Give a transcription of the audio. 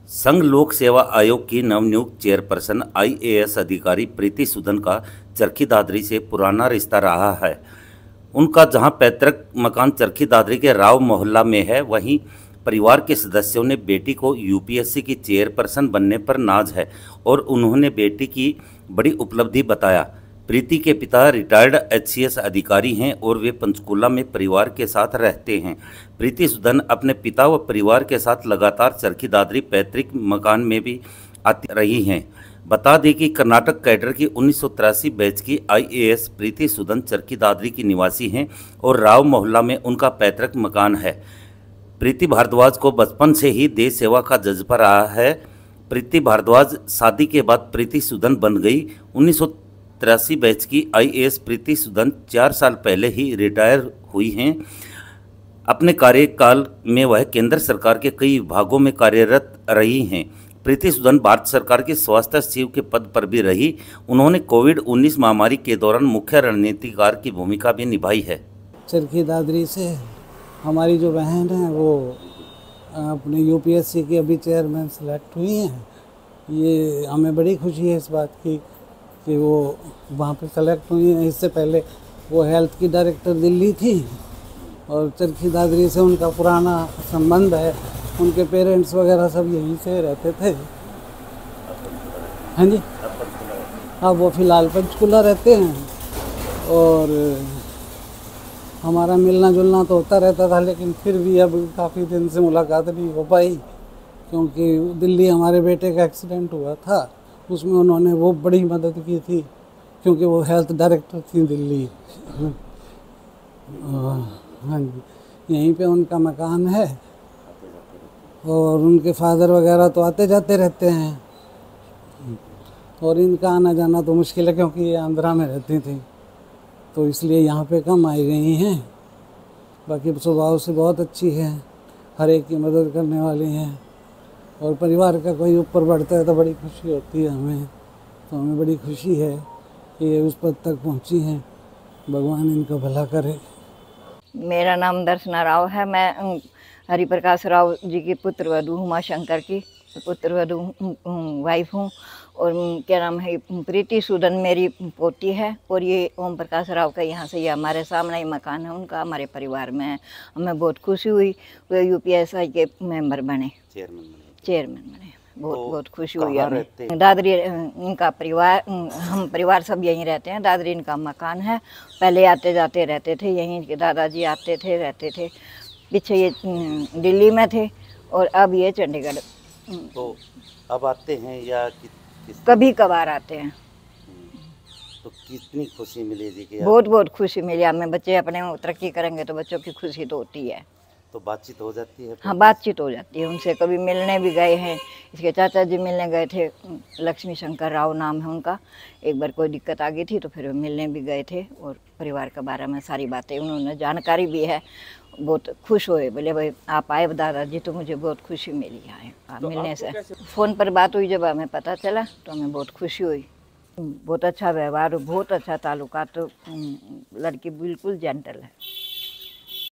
संघ लोक सेवा आयोग की नवनियुक्त चेयरपर्सन आईएएस अधिकारी प्रीति सूदन का चरखी दादरी से पुराना रिश्ता रहा है। उनका जहां पैतृक मकान चरखी दादरी के राव मोहल्ला में है, वहीं परिवार के सदस्यों ने बेटी को यूपीएससी की चेयरपर्सन बनने पर नाज है और उन्होंने बेटी की बड़ी उपलब्धि बताया। प्रीति के पिता रिटायर्ड एचसीएस अधिकारी हैं और वे पंचकूला में परिवार के साथ रहते हैं। प्रीति सूदन अपने पिता व परिवार के साथ लगातार चरखी दादरी पैतृक मकान में भी आती रही हैं। बता दें कि कर्नाटक कैडर की 1983 बैच की आईएएस प्रीति सूदन चरखी दादरी की निवासी हैं और राव मोहल्ला में उनका पैतृक मकान है। प्रीति भारद्वाज को बचपन से ही देश सेवा का जज्बा रहा है। प्रीति भारद्वाज शादी के बाद प्रीति सूदन बन गई। 1983 बैच की आईएएस प्रीति सूदन 4 साल पहले ही रिटायर हुई हैं। अपने कार्यकाल में वह केंद्र सरकार के कई विभागों में कार्यरत रही हैं। प्रीति सूदन भारत सरकार के स्वास्थ्य सचिव के पद पर भी रही। उन्होंने कोविड-19 महामारी के दौरान मुख्य रणनीतिकार की भूमिका भी निभाई है। चरखी दादरी से हमारी जो बहन है वो अपने यूपीएससी की अभी चेयरमैन सेलेक्ट हुई हैं। ये हमें बड़ी खुशी है इस बात की कि वो वहाँ पे सेलेक्ट हुई हैं। इससे पहले वो हेल्थ की डायरेक्टर दिल्ली थी और चरखी दादरी से उनका पुराना संबंध है। उनके पेरेंट्स वगैरह सब यहीं से रहते थे। हाँ जी, अब वो फ़िलहाल पंचकूला रहते हैं और हमारा मिलना जुलना तो होता रहता था, लेकिन फिर भी अब काफ़ी दिन से मुलाकात नहीं हो पाई क्योंकि दिल्ली हमारे बेटे का एक्सीडेंट हुआ था। उसमें उन्होंने वो बड़ी मदद की थी क्योंकि वो हेल्थ डायरेक्टर थी दिल्ली। हाँ जी, यहीं पे उनका मकान है और उनके फादर वगैरह तो आते जाते रहते हैं और इनका आना जाना तो मुश्किल है क्योंकि ये आंध्रा में रहती थी, तो इसलिए यहाँ पे कम आई गई हैं। बाकी स्वभाव से बहुत अच्छी है, हर एक की मदद करने वाली हैं और परिवार का कोई ऊपर बढ़ता है तो बड़ी खुशी होती है हमें। तो हमें बड़ी खुशी है कि ये उस पद तक पहुँची हैं। भगवान इनका भला करे। मेरा नाम दर्शना राव है। मैं हरिप्रकाश राव जी की पुत्र वधू हूँ, माँ शंकर की पुत्र वधू वाइफ हूँ। और क्या नाम है, प्रीति सूदन मेरी पोती है और ये ओम प्रकाश राव का यहाँ से ये हमारे सामने ही मकान है उनका, हमारे परिवार में है। हमें बहुत खुशी हुई वे यूपीएससी के मेंबर बने, चेयरमैन बने। बहुत खुशी हुई हमें। दादरी इनका परिवार, हम परिवार सब यहीं रहते हैं। दादरी इनका मकान है। पहले आते जाते रहते थे, यहीं के दादाजी आते थे रहते थे। पीछे ये दिल्ली में थे और अब ये चंडीगढ़। तो अब आते हैं या कभी कभार आते हैं। तो कितनी खुशी मिली जी कि बहुत खुशी मिली हमें। बच्चे अपने तरक्की करेंगे तो बच्चों की खुशी तो होती है। तो बातचीत हो जाती है? हाँ, बातचीत हो जाती है उनसे। कभी मिलने भी गए हैं, इसके चाचा जी मिलने गए थे, लक्ष्मी शंकर राव नाम है उनका। एक बार कोई दिक्कत आ गई थी तो फिर मिलने भी गए थे और परिवार के बारे में सारी बातें उन्होंने जानकारी भी है। बहुत खुश हुए, बोले भाई आप आए दादाजी तो मुझे बहुत खुशी मिली आए तो मिलने से। फ़ोन पर बात हुई, जब हमें पता चला तो हमें बहुत खुशी हुई। बहुत अच्छा व्यवहार, बहुत अच्छा ताल्लुकात। लड़की बिल्कुल जेंटल है।